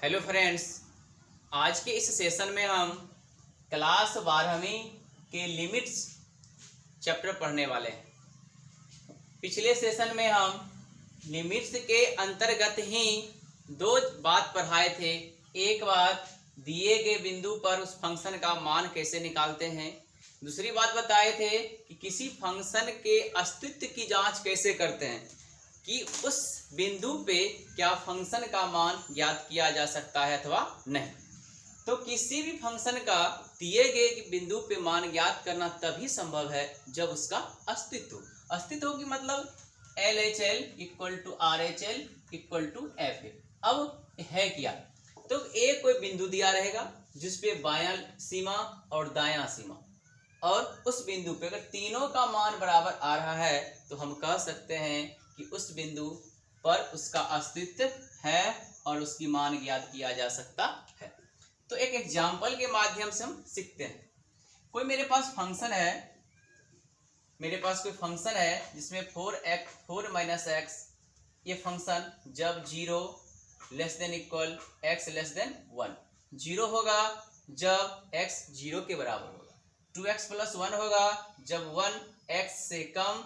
Hello friends, आज के इस सेशन में हम क्लास 12वीं के लिमिट्स चैप्टर पढ़ने वाले हैं। पिछले सेशन में हम लिमिट्स के अंतर्गत ही दो बात पढ़ाए थे। एक बात, दिए गए बिंदु पर उस फंक्शन का मान कैसे निकालते हैं। दूसरी बात बताए थे कि किसी फंक्शन के अस्तित्व की जांच कैसे करते हैं, कि उस बिंदु पे क्या फंक्शन का मान ज्ञात किया जा सकता है अथवा नहीं। तो किसी भी फंक्शन का दिए गए बिंदु पे मान ज्ञात करना तभी संभव है जब उसका अस्तित्व की मतलब LHL equal to RHL equal to FA। अब है क्या, तो एक कोई बिंदु दिया रहेगा जिसपे बायां सीमा और दायां सीमा, और उस बिंदु पे अगर तीनों का मान बराबर आ रहा है तो हम कह सकते हैं कि उस बिंदु पर उसका अस्तित्व है और उसकी मान ज्ञात किया जा सकता है। तो एक एग्जाम्पल के माध्यम से हम सीखते हैं। कोई मेरे पास कोई फंक्शन है जिसमें 4 माइनस एक्स, ये फंक्शन जब 0 less than equal x less than 1, 0 होगा जब x 0 के बराबर होगा, 2x प्लस 1 होगा जब 1 x से कम,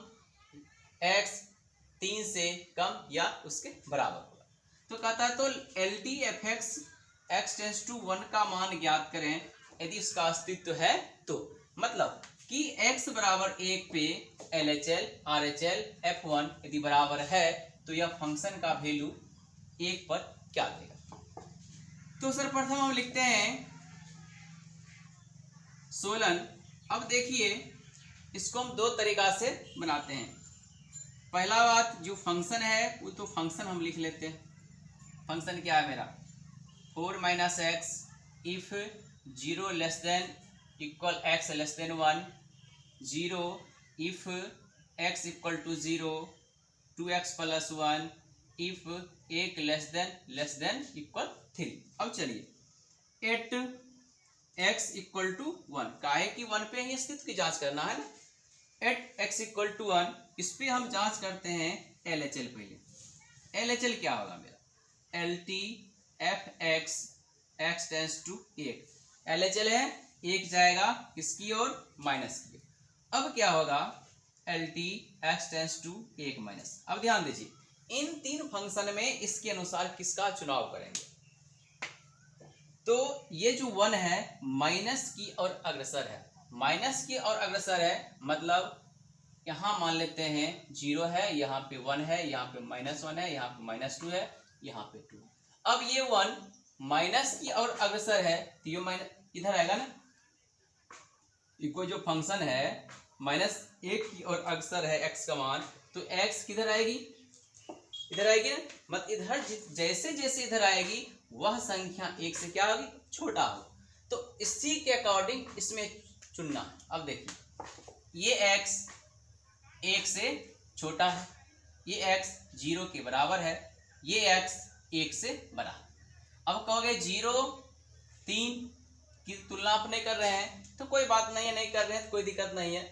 x 3 से कम या उसके बराबर होगा। तो कहता है तो LTFX x टेंस टू 1 का मान ज्ञात करें यदि उसका अस्तित्व है। तो मतलब कि x बराबर 1 पे LHL RHL F1 यदि बराबर है तो यह फंक्शन का वैल्यू 1 पर क्या देगा। तो सर्वप्रथम हम लिखते हैं सोलन। अब देखिए इसको हम दो तरीका से बनाते हैं। पहला बात, जो फंक्शन है वो तो फंक्शन हम लिख लेते हैं। फंक्शन क्या है मेरा, 4 minus x if 0 less than equal x less than 1, 0 if x equal to 0, 2x plus 1 if 1 less than equal 3। अब चलिए 8x इक्वल टू 1, काहे कि 1 पे ही स्थिति की जांच करना है ना। 8x इक्वल टू 1, इस पे हम जांच करते हैं LHL। पहले LHL क्या होगा मेरा, LTFX x tends to 1, LHL है 1 जाएगा किसकी ओर, माइनस की। अब क्या होगा, LTX टेंस टू 1 माइनस। अब ध्यान दीजिए इन तीन फंक्शन में इसके अनुसार किसका चुनाव करेंगे। तो ये जो 1 है माइनस की और अग्रसर है, माइनस की और अग्रसर है, मतलब यहाँ मान लेते हैं 0 है, यहाँ पे 1 है, यहाँ पे -1 है, यहाँ पे -2 है, यहाँ पे 2। अब ये 1 माइनस की और अग्रसर है तो ये माइनस इधर आएगा ना। ये कोई जो फंक्शन है -1 की और अग्रसर है x का मान, तो x किधर आएगी, इधर आएगी ना। मतलब इधर जैसे जैसे इधर आएगी वह संख्या 1 से क्या होगी, छोटा हो। तो इसी के अकॉर्डिंग इसमें चुनना है। अब देखिए ये x 1 से छोटा है, ये x 0 के बराबर है, ये x 1 से बड़ा है। अब कहोगे 0 3 की तुलना आप नहीं कर रहे हैं तो कोई बात नहीं है, नहीं कर रहे हैं तो कोई दिक्कत नहीं है,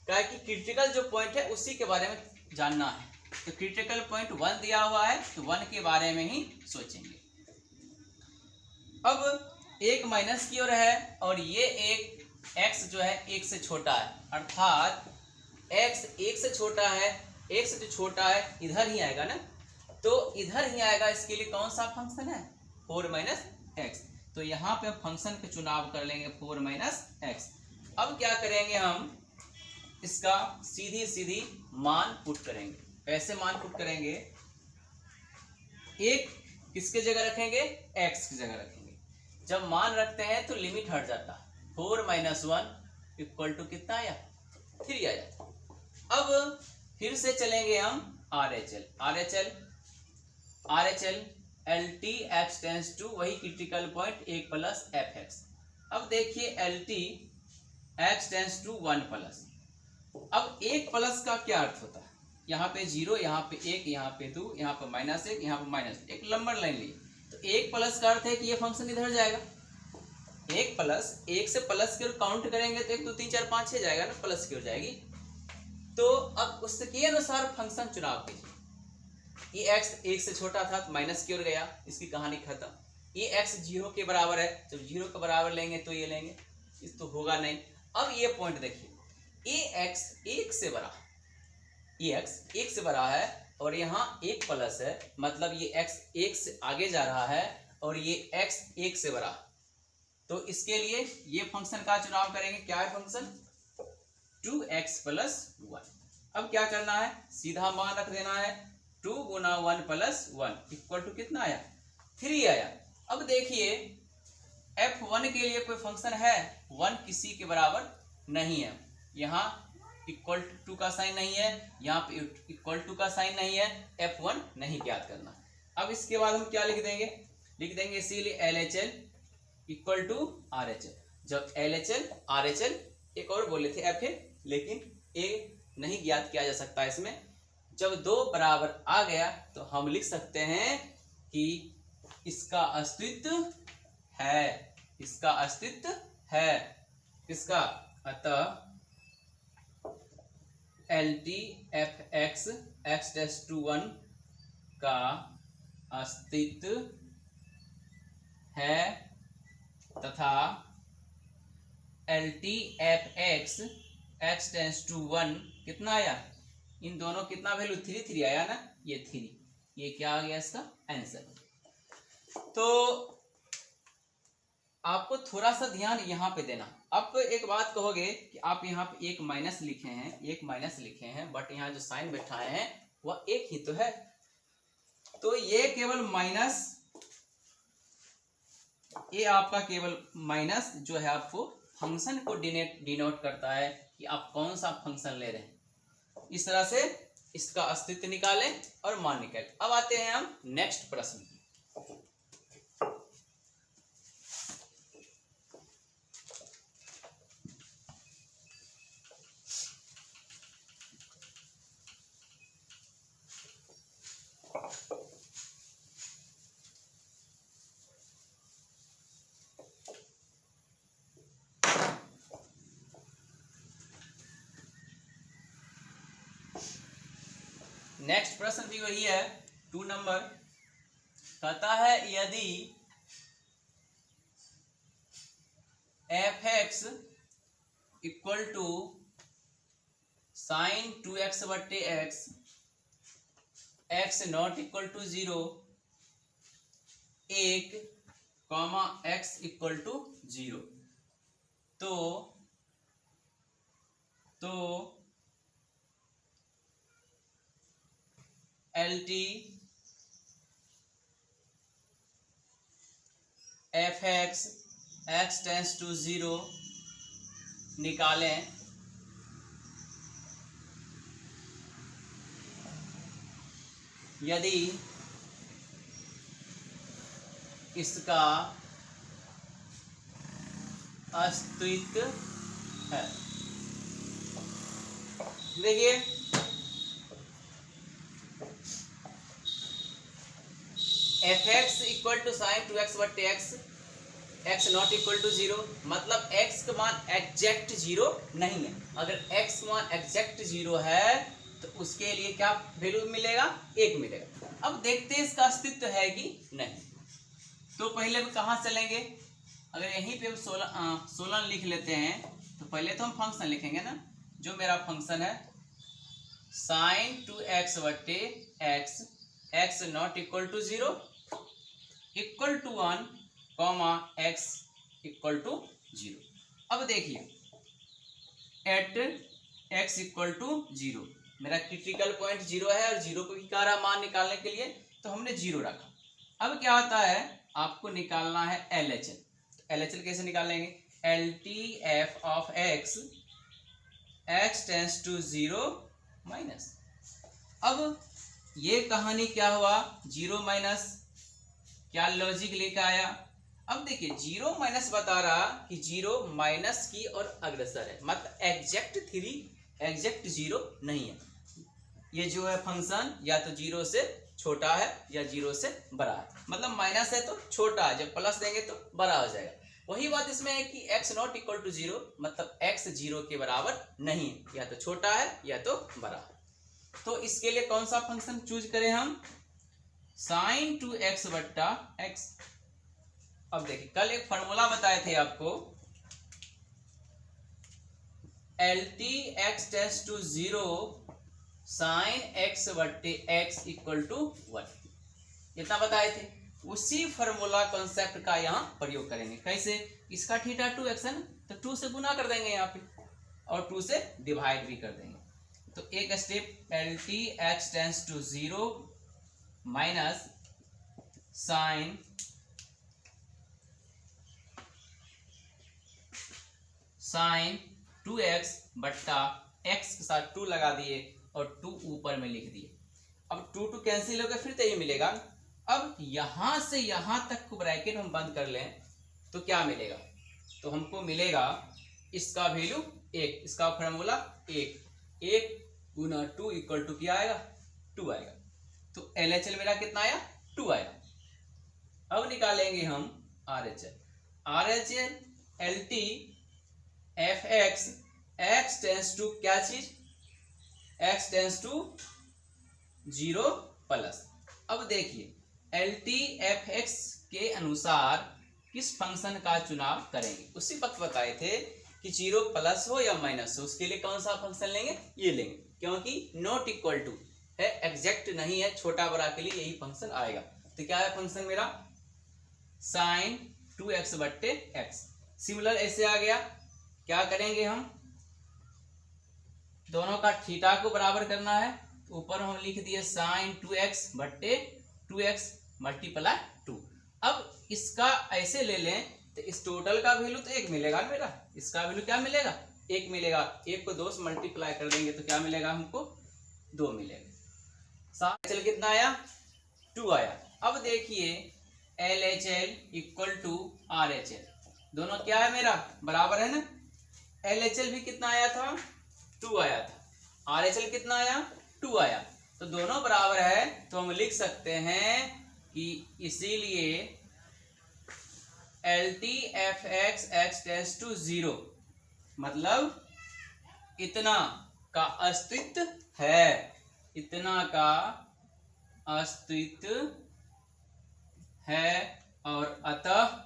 क्या कि क्रिटिकल जो पॉइंट है उसी के बारे में जानना है। तो क्रिटिकल पॉइंट 1 दिया हुआ है तो 1 के बारे में ही सोचेंगे। अब 1 माइनस की ओर है और ये एक x जो है 1 से छोटा है, अर्थात x 1 से छोटा है, 1 से जो छोटा है इधर ही आएगा ना। तो इधर ही आएगा, इसके लिए कौन सा फंक्शन है, 4 माइनस एक्स। तो यहाँ पे फंक्शन का चुनाव कर लेंगे 4 माइनस एक्स। अब क्या करेंगे, हम इसका सीधी मान पुट करेंगे। ऐसे मान पुट करेंगे, एक किसके जगह रखेंगे, x की जगह रखेंगे। जब मान रखते हैं तो लिमिट हट जाता है, 4 माइनस 1 इक्वल टू कितना आया, 3 आ जाता। अब फिर से चलेंगे हम RHL LTX टेंस टू वही क्रिटिकल पॉइंट 1 प्लस FX। अब देखिए LTX टेंस टू 1 प्लस। अब 1 प्लस का क्या अर्थ होता है, यहाँ पे 0, यहाँ पे 1, यहाँ पे 2, यहाँ पे -1, यहाँ पे -1, एक लंबर लाइन ली। तो 1 प्लस का अर्थ है कि ये फंक्शन इधर जाएगा। 1 प्लस, 1 से प्लस की ओर काउंट करेंगे तो 1 2 3 4 5 6 जाएगा ना, प्लस की ओर जाएगी। तो अब उसके अनुसार फंक्शन चुनाव कीजिए। ये x 1 से छोटा था तो माइनस की ओर गया, इसकी कहानी खत्म। ये x 0 के बराबर है, जब 0 के बराबर लेंगे तो ये लेंगे, इस तो होगा नहीं। अब ये पॉइंट देखिए, ये x 1 से बड़ा, ये x 1 से बड़ा है और यहाँ 1 प्लस है, मतलब ये x 1 से आगे जा रहा है और ये x 1 से बड़ा। तो इसके लिए ये फंक्शन का चुनाव करेंगे। क्या है फंक्शन? 2x plus 1। अब क्या करना है, सीधा मान रख देना है, 2 गुना 1 प्लस 1 इक्वल टू कितना आया? 3 आया। अब देखिए f1 के लिए कोई फंक्शन है? 1 किसी के बराबर नहीं है, यहाँ इक्वल टू का साइन नहीं है, यहाँ पे इक्वल टू का साइन नहीं है, f1 नहीं ज्ञात करना। अब इसके बाद हम क्या लिख देंगे? लिख देंगे इसीलिए LHL इक्वल टू RHL। जब LHL RHL, एक और बोले थे FA, लेकिन A नहीं ज्ञात किया जा सकता इसमें। जब 2 बराबर आ गया तो हम लिख सकते हैं कि इसका अस्तित्व है, इसका अस्तित्व है, किसका? अतः LTFX x-1 का अस्तित्व है तथा LTFX x-1 कितना आया? इन दोनों कितना वैल्यू? 3 3 आया ना, ये 3, ये क्या आ गया इसका आंसर। तो आपको थोड़ा सा ध्यान यहाँ पे देना। अब एक बात कहोगे कि आप यहाँ पे एक माइनस लिखे हैं, एक माइनस लिखे हैं, बट यहाँ जो साइन बैठाए हैं वह एक ही तो है। तो ये केवल माइनस, ये आपका केवल माइनस जो है आपको फंक्शन को डिनोट करता है कि आप कौन सा फंक्शन ले रहे हैं। इस तरह से इसका अस्तित्व निकालें और मान निकालें। अब आते हैं हम नेक्स्ट प्रश्न। नेक्स्ट प्रश्न भी वही है, 2 नंबर। कहता है यदि fx equal to sign 2x बटे x, x not equal to 0, 1 comma x equal to 0, तो LT fx x tends to 0 निकालें। यदि इसका अस्तित्व है। देखिए fx equal to sign 2x बटे x, x not equal to 0, मतलब x का मान एग्जैक्ट 0 नहीं है। अगर x मान एग्जैक्ट 0 है तो उसके लिए क्या वैल्यू मिलेगा? 1 मिलेगा। अब देखते हैं इसका अस्तित्व है कि नहीं। तो पहले हम कहाँ चलेंगे? अगर यहीं पे हम 16 लिख लेते हैं तो पहले तो हम फंक्शन लिखेंगे ना। जो मेरा फंक्शन है साइन 2x बटे x, x not equal to 0 equal to 1 comma x equal to 0। अब देखिए एट x इक्वल टू 0 मेरा क्रिटिकल पॉइंट 0 है और 0 को भी कह रहा मान निकालने के लिए, तो हमने 0 रखा। अब क्या होता है, आपको निकालना है LHL। तो LHL कैसे निकालेंगे? LTF of x x tends to 0 minus. अब ये कहानी क्या हुआ? 0 माइनस, क्या लॉजिक लेकर आया? अब देखिए 0 माइनस बता रहा कि 0 माइनस की और अग्रसर है, मतलब एग्जैक्ट 3 एग्जैक्ट 0 नहीं है। ये जो है फंक्शन या तो 0 से छोटा है या 0 से बड़ा है, मतलब माइनस है तो छोटा है, जब प्लस देंगे तो बड़ा हो जाएगा। वही बात इसमें है कि x नॉट इक्वल टू 0, मतलब x 0 के बराबर नहीं है, या तो छोटा है या तो बड़ा है। तो इसके लिए कौन सा फंक्शन चूज करें हम? साइन 2x बट्टा x। अब देखिए कल एक फॉर्मूला बताए थे आपको, LT x tends to 0 sine x बट्टे x इक्वल टू 1, इतना बताए थे। उसी फॉर्मूला कॉन्सेप्ट का यहाँ प्रयोग करेंगे। कैसे? इसका थीटा 2x है ना, तो 2 से गुना कर देंगे यहाँ पे और 2 से डिवाइड भी कर देंगे। तो एक step LT x tends to 0 minus sine sine 2x बट्टा x के साथ 2 लगा दिए और 2 ऊपर में लिख दिए। अब 2 2 कैंसिल होगा, फिर तो ये मिलेगा। अब यहां से यहां तक को ब्रैकेट हम बंद कर लें तो क्या मिलेगा? तो हमको मिलेगा इसका वैल्यू 1, इसका फॉर्मूला 1 गुना 2 इक्वल टू क्या आएगा? 2 आएगा। तो LHL मेरा कितना आया? 2 आया। अब निकालेंगे हम RHL LT fx x tends to क्या चीज? x tends to 0 plus. अब देखिए LT fx के अनुसार किस फंक्शन का चुनाव करेंगे। उसी वक्त बताए थे कि 0 प्लस हो या माइनस हो, उसके लिए कौन सा फंक्शन लेंगे? ये लेंगे, क्योंकि नॉट इक्वल टू है, एग्जैक्ट नहीं है, छोटा बड़ा के लिए यही फंक्शन आएगा। तो क्या है फंक्शन मेरा? साइन 2x बट्टे x। सिमिलर ऐसे आ गया, क्या करेंगे हम? दोनों का थीटा को बराबर करना है, ऊपर हम लिख दिए साइन 2x बट्टे 2x मल्टीप्लाई 2। अब इसका ऐसे ले लें तो इस टोटल का वैल्यू तो 1 मिलेगा मेरा, इसका वैल्यू क्या मिलेगा? 1 मिलेगा। 1 को 2 से मल्टीप्लाई कर देंगे तो क्या मिलेगा हमको? 2 मिलेगा। चल कितना आया? 2 आया। अब देखिए LHL इक्वल टू RHL, दोनों क्या है मेरा? बराबर है ना। LHL भी कितना आया था? 2 आया था। RHL कितना आया? 2 आया। तो दोनों बराबर है, तो हम लिख सकते हैं कि इसीलिए LT fx x tends to 0, मतलब इतना का अस्तित्व है, इतना का अस्तित्व है। और अतः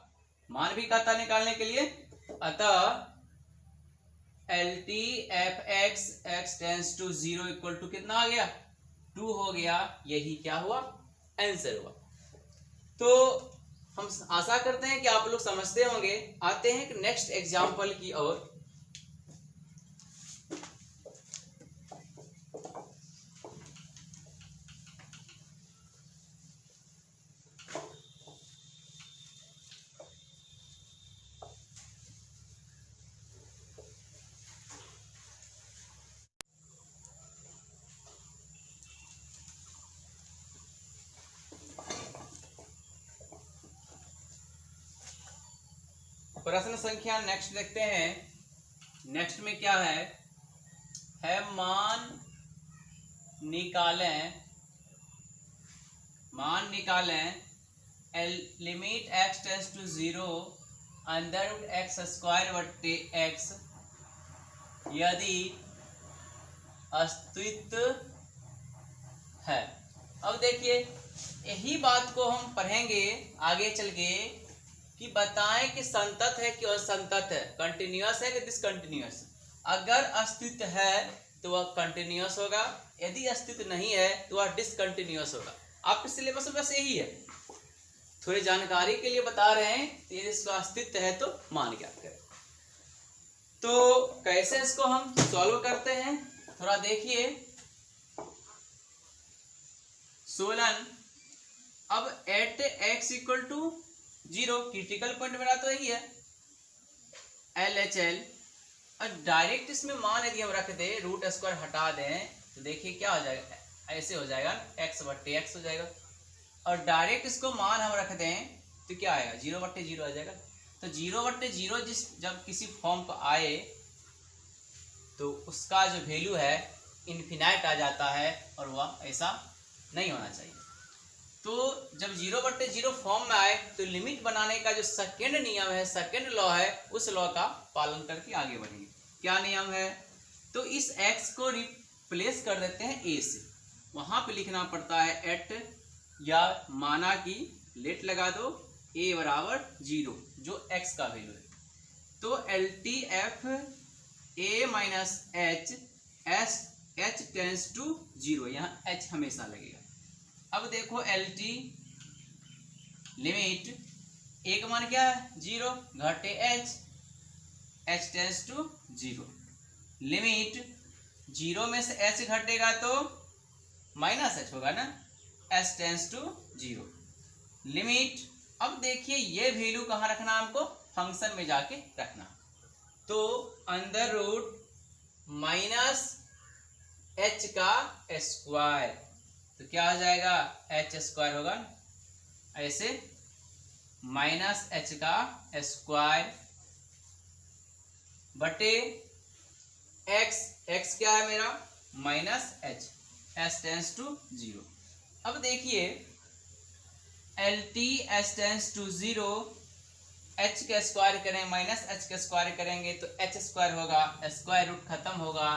मान भी कहता निकालने के लिए, अतः LT fx x tends to 0 equal to कितना आ गया? 2 हो गया। यही क्या हुआ? आंसर हुआ। तो हम आशा करते हैं कि आप लोग समझते होंगे। आते हैं नेक्स्ट एग्जाम्पल की ओर। प्रश्न संख्या नेक्स्ट देखते हैं। नेक्स्ट में क्या है मान निकालें limit x tends to 0 under root x square बट्टे x यदि अस्तित्व है। अब देखिए यही बात को हम पढ़ेंगे आगे चल के कि बताएं कि संतत है कि असंतत है, कंटिन्यूअस है कि डिसकंटिन्यूअस। अगर अस्तित्व है तो वह कंटिन्यूअस होगा, यदि अस्तित्व नहीं है तो वह डिसकंटिन्यूअस होगा। आपके सिलेबस में बस यही है, थोड़ी जानकारी के लिए बता रहे हैं। यदि इसका अस्तित्व है तो मान ज्ञात करें। तो कैसे इसको हम सॉल्व करते हैं थोड़ा देखिए। सोलन अब at x equal to 0 critical point मेरा तो यही है LHL, और डायरेक्ट इसमें मान यदि हम रख दे रूट स्क्वायर हटा दें तो देखिए क्या हो जाएगा, ऐसे हो जाएगा x बट्टे x हो जाएगा। और डायरेक्ट इसको मान हम रख दें तो क्या आएगा? 0 बट्टे 0 आ जाएगा। तो 0 बट्टे 0 जब किसी फॉर्म पर आए तो उसका जो वैल्यू है इन्फिनाइट आ जाता है, और वह ऐसा नहीं होना चाहिए। तो जब 0 बट्टे 0 फॉर्म में आए तो लिमिट बनाने का जो सेकेंड नियम है, सेकेंड लॉ है, उस लॉ का पालन करके आगे बढ़ेंगे। क्या नियम है? तो इस x को रिप्लेस कर देते हैं a से, वहां पे लिखना पड़ता है एट या माना कि लेट लगा दो a बराबर 0 जो x का वैल्यू है, तो L T F a minus H S h tends to 0, यहाँ h हमेशा लगेगा। अब देखो एल टी लिमिट a का मान क्या है 0 घटे h टेंस टू 0, लिमिट 0 में से h घटेगा तो माइनस h होगा ना, h टेंस टू 0, लिमिट। अब देखिए ये वैल्यू कहाँ रखना हमको, फंक्शन में जाके रखना, तो अंडर रूट माइनस h का स्क्वायर, तो क्या हो जाएगा h स्क्वायर होगा, ऐसे माइनस h का स्क्वायर बटे x क्या है मेरा माइनस h टेंस टू 0। अब देखिए L T H tends to 0, h का स्क्वायर करें माइनस h का स्क्वायर करेंगे तो h स्क्वायर होगा, स्क्वायर रूट खत्म होगा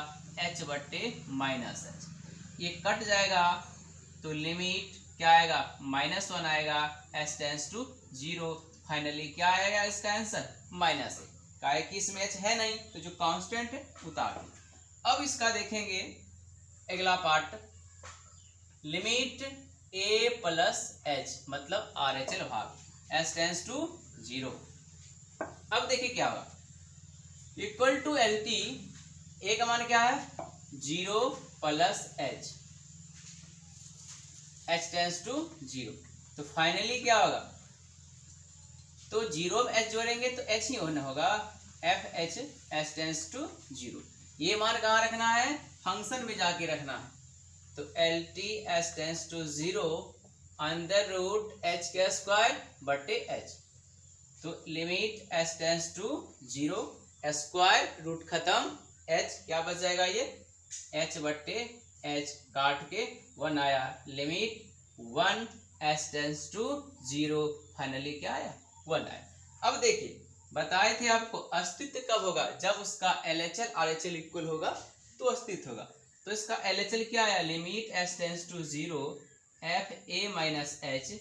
h बट्टे माइनस h, ये कट जाएगा तो लिमिट क्या आएगा -1 आएगा, h टेंस टू 0, फाइनली क्या आएगा इसका आंसर माइनस है, काहे कि इसमें h है नहीं तो जो कांस्टेंट है उतार दो। अब इसका देखेंगे अगला part, limit a plus h मतलब RHL भाग h टेंस टू 0। अब देखिए क्या होगा, equal to L T, a का मान क्या है 0 प्लस h टेंस टू 0, तो फाइनली क्या होगा, तो 0 में h जोड़ेंगे तो h ही होना होगा, F H h tends to 0, ये मान कहाँ रखना है फंक्शन में जाके रखना है, तो L T H tends to 0 under root h का स्क्वायर बटे h, तो limit h tends to 0, square root खत्म h क्या बच जाएगा, ये h बटे h काट के 1 आया, limit 1 h tends to 0, finally क्या आया 1 आया। अब देखिए बताए थे आपको अस्तित्व कब होगा, जब उसका LHL RHL इक्वल होगा तो अस्तित्व होगा, तो इसका LHL क्या आया, limit h tends to 0 F A minus H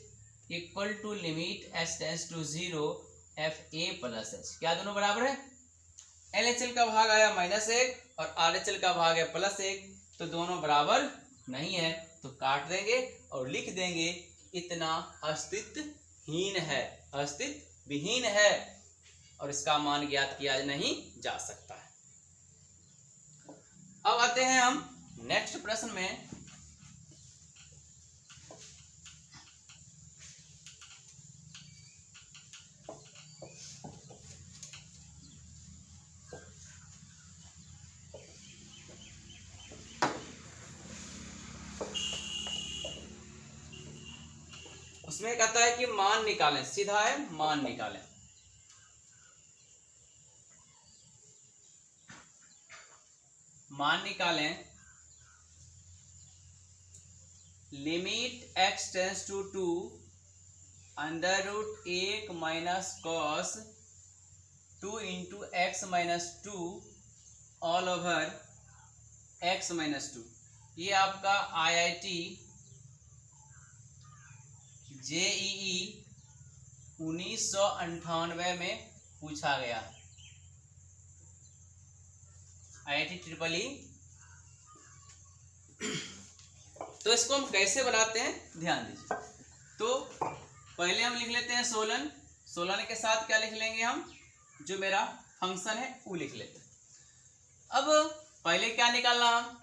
equal to limit h tends to 0 F A plus H, क्या दोनों बराबर है, LHL का भाग आया -1 और RHL का भाग है +1, तो दोनों बराबर नहीं है, तो काट देंगे और लिख देंगे इतना अस्तित्वहीन है, अस्तित्व विहीन है और इसका मान ज्ञात किया नहीं जा सकता है। अब आते हैं हम नेक्स्ट प्रश्न में, उसमें कहता है कि मान निकालें, सीधा है मान निकालें, मान निकालें limit x tends to 2 under root 1 minus cos 2 into x minus 2 all over x minus 2, ये आपका IIT JEE 1998 में पूछा गया, IIT EEE। तो इसको हम कैसे बनाते हैं ध्यान दीजिए, तो पहले हम लिख लेते हैं सोलन, सोलन के साथ क्या लिख लेंगे हम, जो मेरा फंक्शन है वो लिख लेते हैं। अब पहले क्या निकालना हम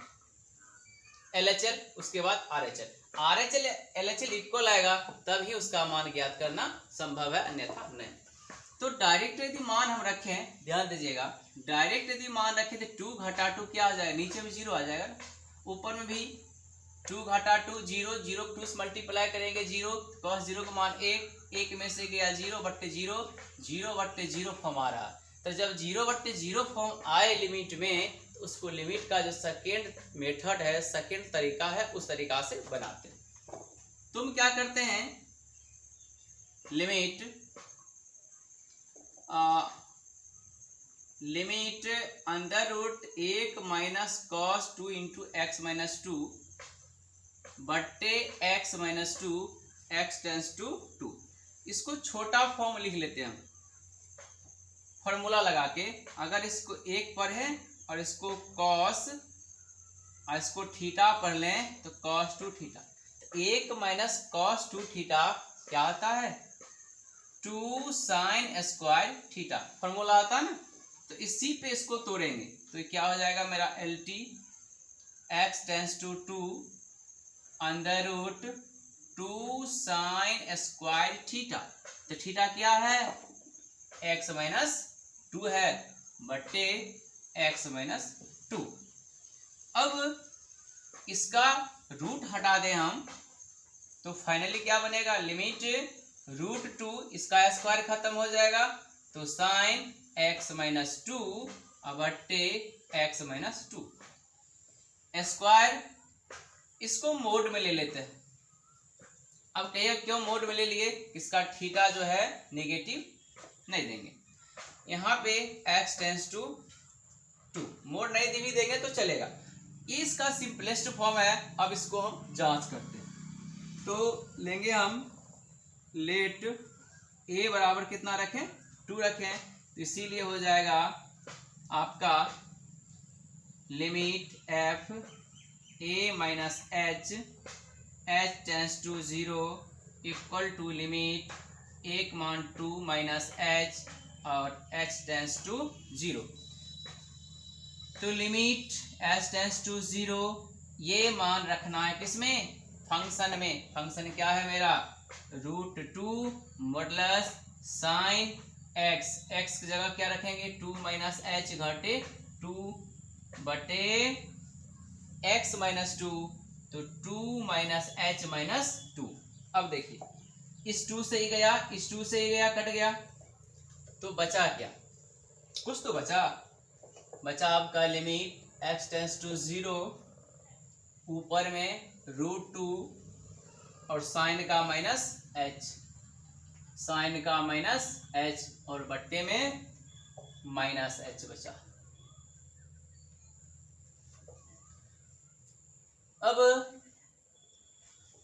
LHL, उसके बाद RHL, RHL LHL इक्वल आएगा तब ही उसका मान ज्ञात करना संभव है, अन्यथा नहीं। तो डायरेक्ट यदि मान हम रखें, ध्यान दीजिएगा, डायरेक्ट यदि मान रखें तो 2 घटा 2 क्या आ जाएगा, नीचे में 0 आ जाएगा, ऊपर में भी 2 घटा 2 0, 0 2 से मल्टीप्लाई करेंगे 0, cos 0 का मान 1, 1 में से गया 0 बट्टे 0, 0 बट्टे 0 फॉर्म आ रहा, तो जब 0 बट्टे 0 फॉर्म आए लिमिट में, तो उसको लिमिट का जो सेकेंड मेथड है, सेकेंड तरीका है, उस तरीका से बनाते हैं। तुम क्या करते हैं, limit under root 1 minus cos 2 into x minus 2 बट्टे x minus 2 x tends to 2। इसको छोटा फॉर्म लिख लेते हैं हम फॉर्मूला लगा के। अगर इसको 1 पर है और इसको कॉस और इसको थीटा पर लें तो cos 2 theta. 1 minus cos 2 theta क्या आता है 2 साइन स्क्वायर थीटा, फॉर्मूला आता है ना। तो इसी पे इसको तोड़ेंगे तो ये क्या हो जाएगा मेरा L T X tends to 2 under root 2 sine square theta. तो थीटा क्या है x माइनस 2 है बटे x माइनस 2। अब इसका रूट हटा दें हम तो फाइनली क्या बनेगा लिमिट रूट 2 इसका स्क्वायर खत्म हो जाएगा तो साइन x माइनस 2 बटे x माइनस 2 स्क्वायर। इसको मोड में ले लेते हैं। अब कहिए क्यों मोड में ले लिए, इसका थीटा जो है नेगेटिव नहीं देंगे। यहाँ पे x टेंस टू 2 मोड नहीं भी देंगे तो चलेगा। इसका सिंपलेस्ट फॉर्म है। अब इसको हम जांच करते हैं तो लेंगे हम लेट a बराबर कितना रखें 2 रखें तो इसीलिए हो जाएगा आपका limit f a minus h tends to 0 equal to limit 1 मान 2 माइनस h और h टेंस टू 0। तो लिमिट h टेंस टू 0 ये मान रखना है किसमें फंक्शन में। फंक्शन क्या है मेरा root 2 modulus sine x। x की जगह क्या रखेंगे 2 माइनस h घटे 2 बटे x माइनस 2 तो 2 माइनस h माइनस 2। अब देखिए इस 2 से ही गया इस 2 से ही गया कट गया तो बचा क्या कुछ तो बचा आपका लिमिट x टेंस टू 0 ऊपर में रूट 2 और साइन का माइनस h और बट्टे में माइनस h बचा। अब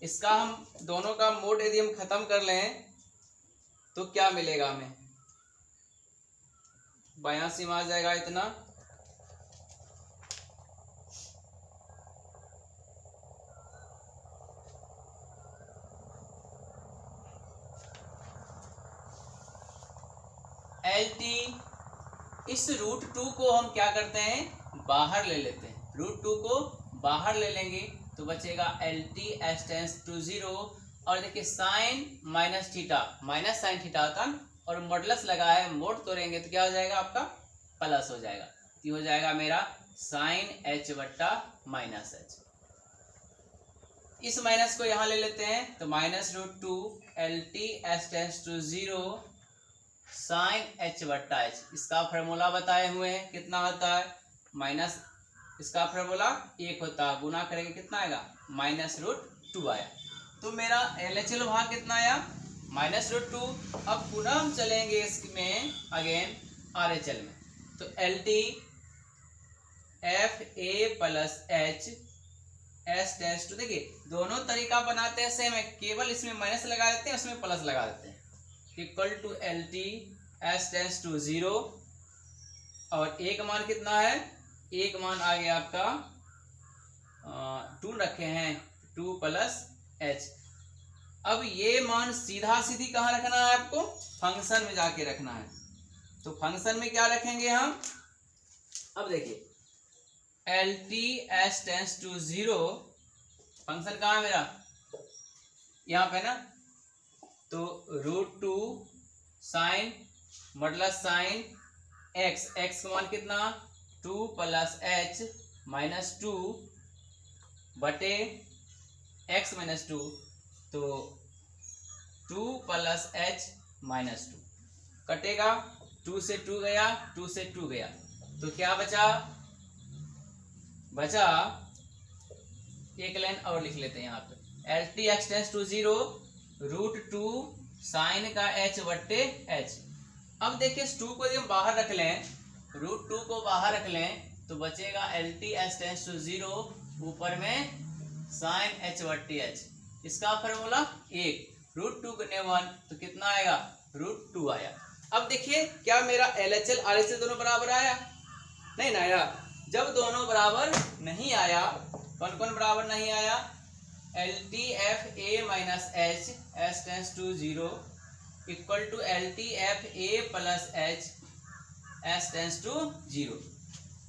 इसका हम दोनों का मोड यदि हम खत्म कर लें तो क्या मिलेगा हमें बायां सीमा आ जाएगा इतना LT। इस रूट 2 को हम क्या करते हैं बाहर ले लेते हैं। रूट 2 को बाहर ले लेंगे तो बचेगा LT एस टेंस टू 0 और देखिए sine minus theta minus sine theta होता है और मॉडुलस लगा है मोड तोड़ेंगे तो क्या हो जाएगा आपका प्लस हो जाएगा। ये हो जाएगा मेरा साइन h बट्टा माइनस h। इस माइनस को यहाँ ले लेते हैं तो minus root 2 LT S tends to 0 sine h बट्टा h। इसका फॉर्मूला बताए हुए हैं कितना होता है माइनस इसका फॉर्मूला 1 होता है गुना करेंगे कितना आएगा माइनस रूट 2 आया। तो मेरा LHL भाग कितना आया माइनस रूट 2। अब पुनः हम चलेंगे इसमें अगेन RHL में तो LT f a plus h s tends to देखिए दोनों तरीका बनाते हैं सेम है केवल इसमें माइनस लगा देते हैं उसमें प्लस लगा देते हैं equal to LT s tends to 0 और एक मान कितना है एक मान आ गया आपका 2 रखे हैं 2 प्लस h। अब ये मान सीधा सीधी कहाँ रखना है आपको फंक्शन में जाके रखना है तो फंक्शन में क्या रखेंगे हम अब देखिए LT s tends to 0 function कहाँ है मेरा यहाँ पे ना तो root 2 sine modulus sine x का मान कितना 2 प्लस h माइनस 2 बटे x माइनस 2 तो 2 प्लस h माइनस 2 कटेगा 2 से 2 गया 2 से 2 गया तो क्या बचा एक लाइन और लिख लेते हैं यहाँ पे LT x tends to 0 root 2 sine का h बट्टे h। अब देखिए 2 को यदि हम बाहर रख लें रूट 2 को बाहर रख लें तो बचेगा LT s टेंस टू 0 ऊपर में साइन h बट्टी h इसका फॉर्मूला 1, √2 गुने 1 तो कितना आएगा, √2 आया। अब देखिए क्या मेरा LHL RHL दोनों बराबर आया, नहीं ना आया। जब दोनों बराबर नहीं आया, कौन कौन बराबर नहीं आया, LTFA minus H S tends to 0 equal to LTFA plus H S tends to 0।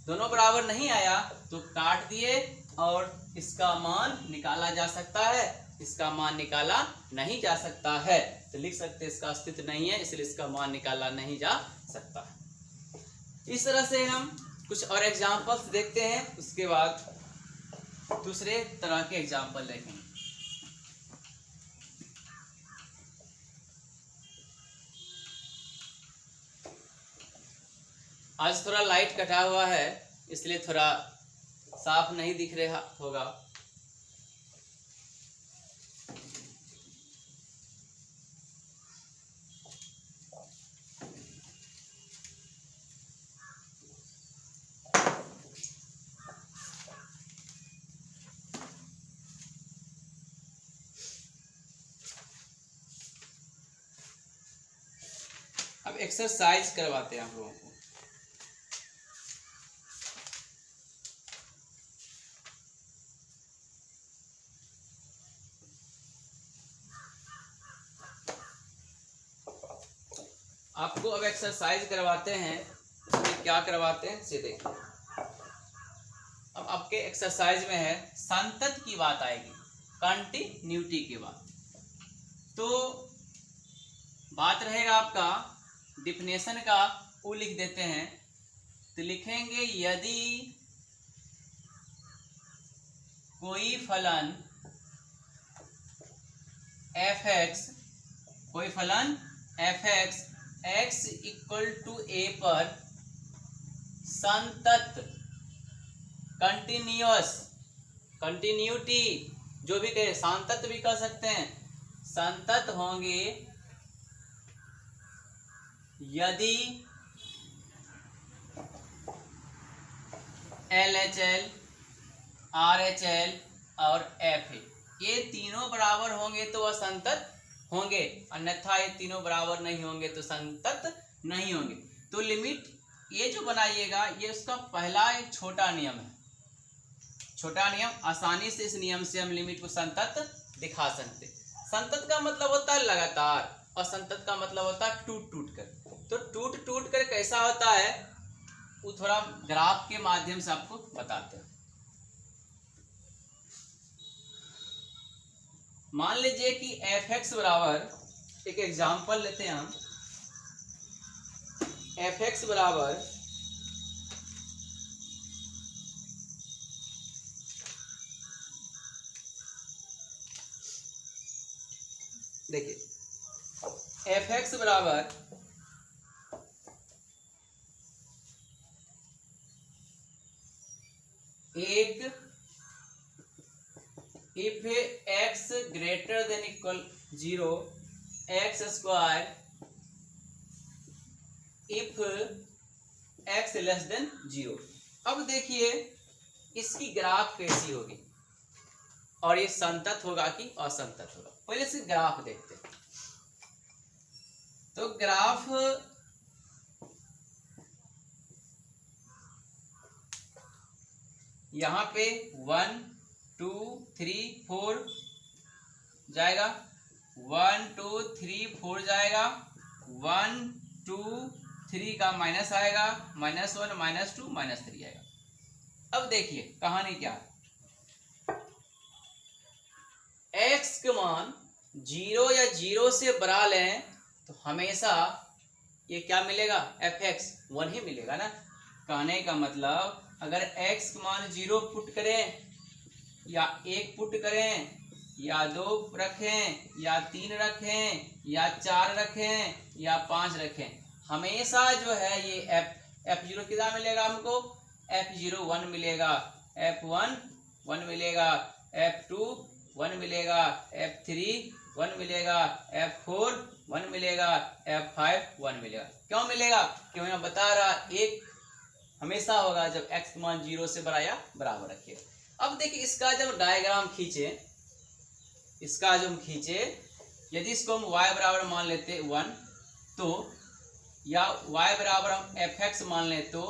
दोनों बराबर नहीं आया तो काट दिए और इसका मान निकाला जा सकता है, इसका मान निकाला नहीं जा सकता है, तो लिख सकते इसका अस्तित्व नहीं है, इसलिए इसका मान निकाला नहीं जा सकता। इस तरह से हम कुछ और एग्जाम्पल्स देखते हैं, उसके बाद दूसरे तरह के एग्जाम्पल देखेंगे। आज थोड़ा लाइट कटा हुआ है इसलिए थोड़ा साफ नहीं दिख रहा होगा। अब एक्सरसाइज करवाते हैं आप लोगों को। आपको अब एक्सरसाइज करवाते हैं, उसमें क्या करवाते हैं से देखिए। अब आपके एक्सरसाइज में है संतत की बात आएगी, कंटिन्यूटी की बात। तो बात रहेगा आपका डिफिनेशन का, वो लिख देते हैं। तो लिखेंगे यदि कोई फलन f(x), कोई फलन f(x) x equal to a पर संतत, कंटिन्यूअस, कंटिन्यूटी जो भी कहे, संतत भी कह सकते हैं, संतत होंगे यदि LHL RHL और FA ये तीनों बराबर होंगे तो वह संतत होंगे, अन्यथा ये तीनों बराबर नहीं होंगे तो संतत नहीं होंगे। तो लिमिट ये जो बनाइएगा ये उसका पहला एक छोटा नियम है, छोटा नियम। आसानी से इस नियम से हम लिमिट को संतत दिखा सकते। संतत का मतलब होता है लगातार और संतत का मतलब होता है टूट टूट कर। तो टूट टूट कर कैसा होता है वो थोड़ा ग्राफ के माध्यम से आपको बताते हैं। मान लीजिए कि f(x) बराबर, एक एग्जांपल लेते हैं हम, f(x) बराबर देखिए f(x) बराबर एक if x greater than equal 0 x square if x less then 0। अब देखिए इसकी ग्राफ कैसी होगी और ये संतत होगा कि असंतत होगा। पहले से ग्राफ देखते हैं। तो ग्राफ यहाँ पे 1 2 3 4 जाएगा, 1 2 3 4 जाएगा, 1 2 3 का माइनस आएगा, -1 -2 -3 आएगा। अब देखिए कहानी क्या है, x के मान 0 या 0 से बड़ा लें तो हमेशा ये क्या मिलेगा, f(x) 1 ही मिलेगा ना। कहने का मतलब अगर x का मान 0 पुट करें या 1 पुट करें या 2 रखें या 3 रखें या 4 रखें या 5 रखें, हमेशा जो है ये f(0) कितना मिलेगा हमको, f(0) 1 मिलेगा, f(1) 1 मिलेगा, f(2) 1 मिलेगा, f(3) 1 मिलेगा, f(4) 1 मिलेगा, f(5) 1 मिलेगा। क्यों मिलेगा, क्यों यहाँ बता रहा, एक हमेशा होगा जब x मान 0 से बड़ा या बराबर रखिए। अब देखिए इसका जब डायग्राम खींचे इसका जो हम खींचे, यदि इसको हम y बराबर मान लेते 1 तो, या y बराबर हम fx मान ले तो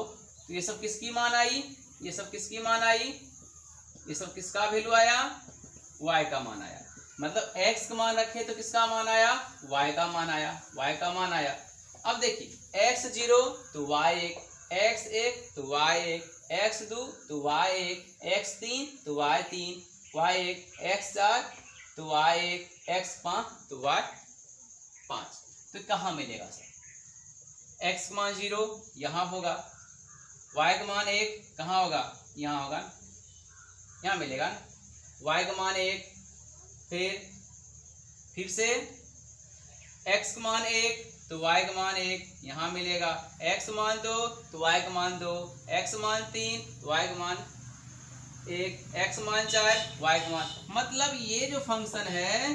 ये सब किसकी मान आई, ये सब किसकी मान आई, ये सब किसका वैल्यू आया, y का मान आया। मतलब x का मान रखे तो किसका मान आया, y का मान आया, y का मान आया। अब देखिए x 0 तो y 1, x 1 तो y 1, x 2 तो y 1, x 3 तो y 3, y 1, x 4 तो y 1, x 5 तो y 5। तो कहाँ मिलेगा सर, x का मान 0 यहाँ होगा, y का मान 1 कहाँ होगा, यहाँ होगा, यहाँ मिलेगा ना। y का मान 1, फिर से x का मान 1 तो y का मान 1 यहाँ मिलेगा, x मान 2 तो y का मान 2, x मान 3 तो y का मान 1, x मान 4 y का मान। मतलब ये जो फंक्शन है,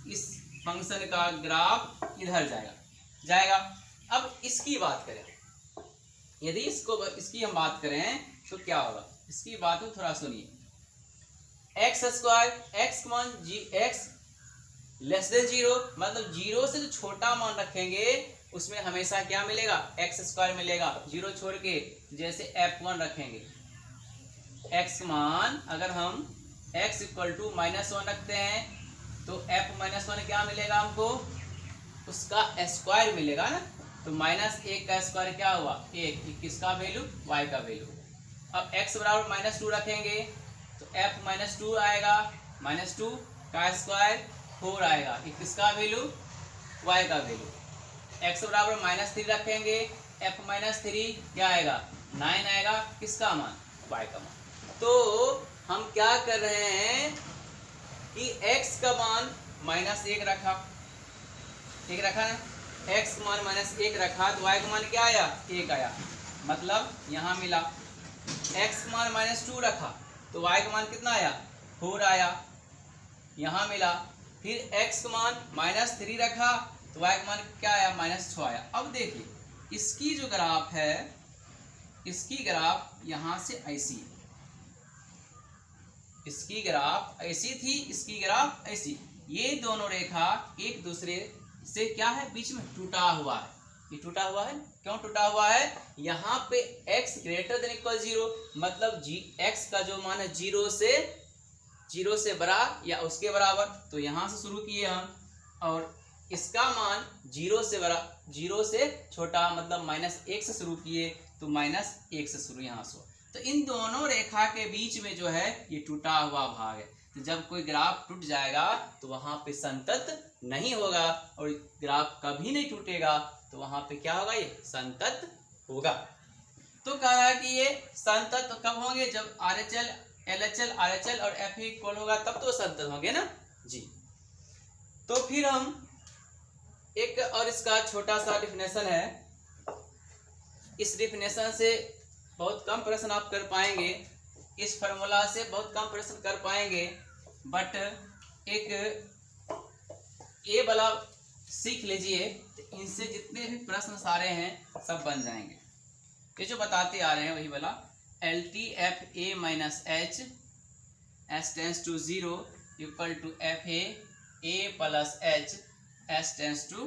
इस फंक्शन का ग्राफ इधर जाएगा। अब इसकी बात करें, यदि इसकी हम बात करें तो क्या होगा, इसकी बात को थोड़ा सुनिए। एक्स स्क्वायर, एक्स मान x लेस देन 0, मतलब 0 से जो छोटा मान रखेंगे उसमें हमेशा क्या मिलेगा, एक्स स्क्वायर मिलेगा। 0 छोड़ के जैसे f1 रखेंगे, x मान अगर हम x इक्वल टू -1 रखते हैं तो f-1 क्या मिलेगा हमको, उसका स्क्वायर मिलेगा ना। तो -1 का स्क्वायर क्या हुआ, 1, किसका वैल्यू, y का वैल्यू। अब x बराबर -2 रखेंगे तो f-2 आएगा, -2 का स्क्वायर 4 आएगा, किसका वैल्यू, y का वैल्यू। x बराबर -3 रखेंगे, f-3 क्या आएगा, 9 आएगा, किसका मान, y का मान। तो हम क्या कर रहे हैं कि x का मान -1 रखा, ठीक रखा ना, x का मान -1 रखा तो y का मान क्या आया, 1 आया। मतलब यहाँ मिला, x का मान -2 रखा तो y का मान कितना आया, 4 आया, यहाँ मिला। फिर x का मान -3 रखा तो y का मान क्या आया, -6 आया। अब देखिए इसकी जो ग्राफ है, इसकी ग्राफ यहाँ से ऐसी है, इसकी ग्राफ ऐसी थी, इसकी ग्राफ ऐसी। ये दोनों रेखा एक दूसरे से क्या है, बीच में टूटा हुआ है। ये टूटा हुआ है, क्यों टूटा हुआ है, यहाँ पे x ग्रेटर देन इक्वल 0, मतलब x का जो मान है 0 से बड़ा या उसके बराबर, तो यहाँ से शुरू किए हम, और इसका मान 0 से बड़ा, 0 से छोटा, मतलब -1 से शुरू किए तो -1 से शुरू यहाँ से। तो इन दोनों रेखा के बीच में जो है ये टूटा हुआ भाग है। तो जब कोई ग्राफ टूट जाएगा तो वहां पे संतत नहीं होगा, और ग्राफ कभी नहीं टूटेगा तो वहां पे क्या होगा, ये संतत होगा। तो कह रहा है कि ये संतत कब होंगे, जब RHL, LHL, RHL और F इक्वल होगा, तब तो संतत होंगे ना जी। तो फिर हम एक और इसका छोटा सा डिफिनेशन है, इस डिफिनेशन से बहुत कम प्रश्न आप कर पाएंगे, इस फार्मूला से बहुत कम प्रश्न कर पाएंगे, बट एक ये वाला सीख लीजिए तो इनसे जितने भी प्रश्न सारे हैं सब बन जाएंगे। ये जो बताते आ रहे हैं वही वाला, LTFA minus H S tends to 0 equal to FA A plus H S tends to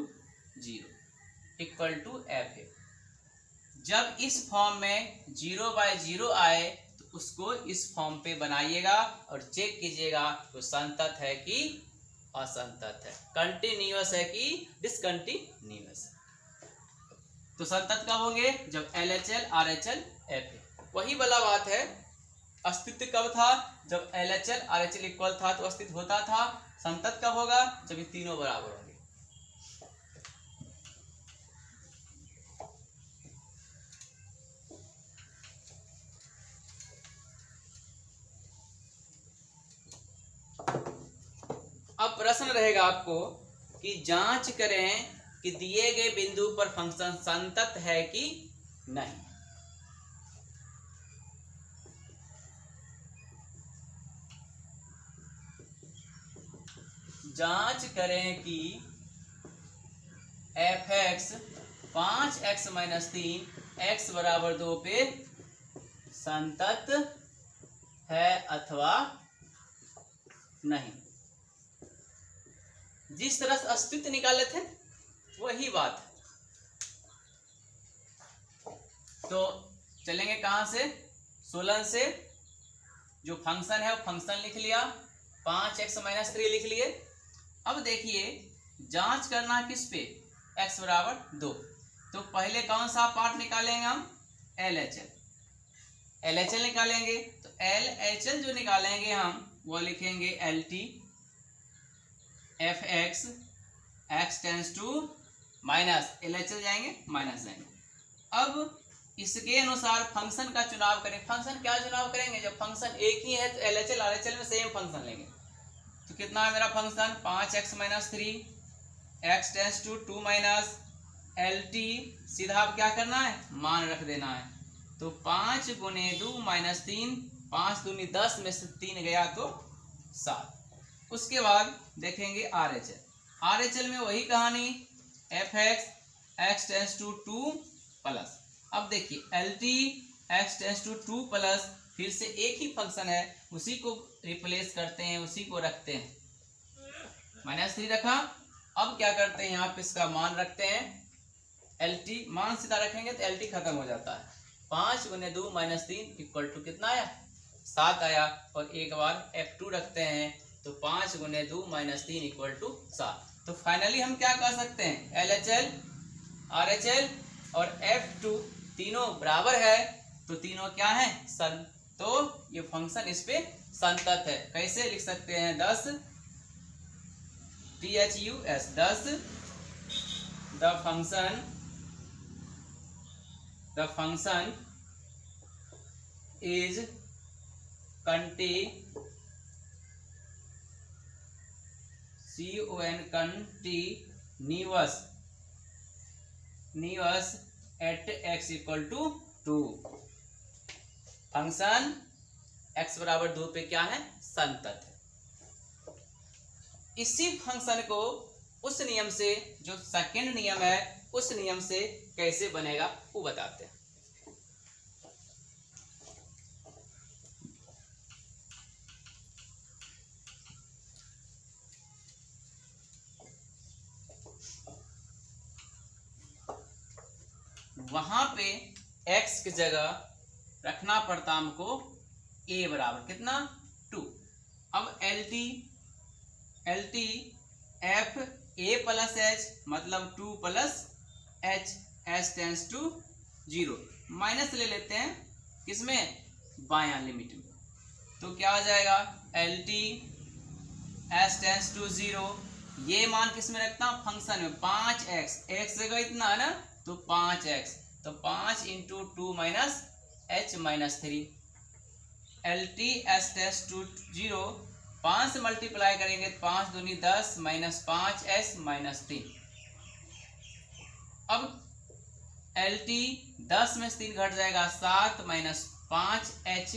0 equal to FA। जब इस फॉर्म में 0/0 आए तो उसको इस फॉर्म पे बनाइएगा और चेक कीजिएगा तो संतत है कि असंतत है, कंटिन्यूअस है कि डिसकंटिन्यूअस है। तो संतत कब होंगे, जब LHL, RHL, FA। वही वाला बात है, अस्तित्व कब था, जब LHL, RHL इक्वल था तो अस्तित्व होता था। संतत कब होगा, जब ये तीनों बराबर होंगे। अब प्रश्न रहेगा आपको कि जांच करें कि दिए गए बिंदु पर फंक्शन संतत है कि नहीं। जांच करें कि f(x) 5x - 3 x = 2 पे संतत है अथवा नहीं। जिस तरह से अस्तित्व निकाले थे वही बात। तो चलेंगे कहां से, 16 से। जो फंक्शन है वो फंक्शन लिख लिया, 5x - 3 लिख लिए। अब देखिए जांच करना किस पे, x बराबर 2। तो पहले कौन सा पार्ट निकालेंगे हम, LHL निकालेंगे। तो LHL जो निकालेंगे हम वो लिखेंगे LT fx x tends to minus, LHL जाएंगे माइनस जाएंगे। अब इसके अनुसार फंक्शन का चुनाव करें। फंक्शन क्या चुनाव करेंगे, जब फंक्शन एक ही है तो LHL RHL में सेम फंक्शन लेंगे। तो कितना है मेरा function, 5x - 3 x tends to 2 minus LT। सीधा अब क्या करना है, मान रख देना है। तो 5 × 2 - 3, 5 दूनी 10 में से 3 गया तो 7। उसके बाद देखेंगे RHL में वही कहानी, fx x tends to 2 plus. अब देखिए LT x tends to 2 plus, फिर से एक ही फंक्शन है उसी को रिप्लेस करते हैं, उसी को रखते हैं, -3 रखा। अब क्या करते हैं, यहाँ पे इसका मान रखते हैं LT, मान सीधा रखेंगे तो LT खत्म हो जाता है। 5 × 2 - 3 इक्वल टू कितना आया, 7 आया। और एक बार F2 रखते हैं तो 5 × 2 - 3 इक्वल टू 7। तो फाइनली हम क्या कर सकते हैं, LHL RHL और F2 तीनों बराबर है, तो तीनों क्या है, सन। तो ये फंक्शन इस पे संतत है। कैसे लिख सकते हैं, 10 THUS 10 the function is continuous at x equal to 2। Function x बराबर 2 पे क्या है, संतत है। इसी फंक्शन को उस नियम से, जो सेकंड नियम है, उस नियम से कैसे बनेगा वो बताते हैं। वहां पे x की जगह रखना पड़ता हमको a बराबर कितना, 2। अब LT f a plus h मतलब 2 plus h, h tends to 0, minus ले लेते हैं किसमें, बायां लिमिट में। तो क्या हो जाएगा, LT h टेंस टू 0, ये मान किस में रखता हूं, फंक्शन में, 5x, x जगह इतना है ना, तो 5x, तो 5 × 2 minus h - 3। LT h tends to 0, 5 से मल्टीप्लाई करेंगे तो 5 दूनी 10 - 5h - 3। अब LT 10 में से 3 घट जाएगा, 7 - 5h,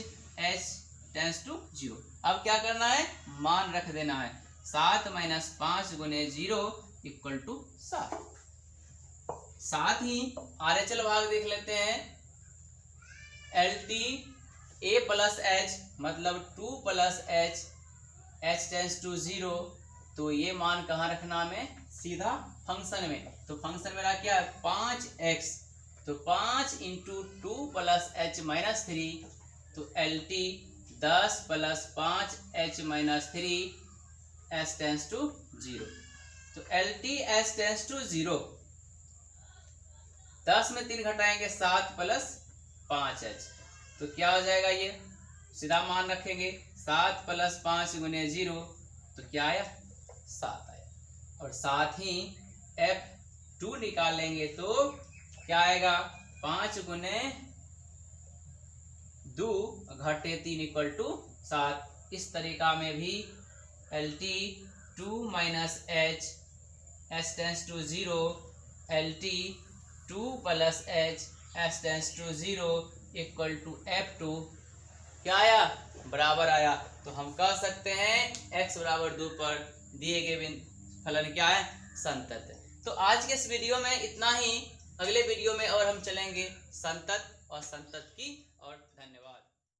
h टेंस टू 0। अब क्या करना है, मान रख देना है, 7 - 5 × 0 इक्वल टू 7। साथ ही RHL भाग देख लेते हैं, LT a प्लस h मतलब 2 plus h, h tends to 0। तो ये मान कहाँ रखना हमें, सीधा फंक्शन में। तो फंक्शन मेरा क्या है, 5x, तो 5 × 2 प्लस h - 3, तो LT 10 plus 5h - 3, h tends to 0। तो LT h टेंस टू 0, 10 में 3 घटाएंगे 7 प्लस 5h, तो क्या हो जाएगा, ये सीधा मान रखेंगे, 7 प्लस 5 × 0, तो क्या आया, 7 आया। और साथ ही F2 निकालेंगे तो क्या आएगा, 5 × 2 घटे 3 इक्वल टू 7। इस तरीका में भी LT 2 minus h, h tends to 0, LT 2 plus h, h tends to 0 equal to F2 क्या आया, बराबर आया। तो हम कह सकते हैं x बराबर 2 पर दिए गए फलन क्या है, संतत है। तो आज के इस वीडियो में इतना ही। अगले वीडियो में और हम चलेंगे संतत और संतत की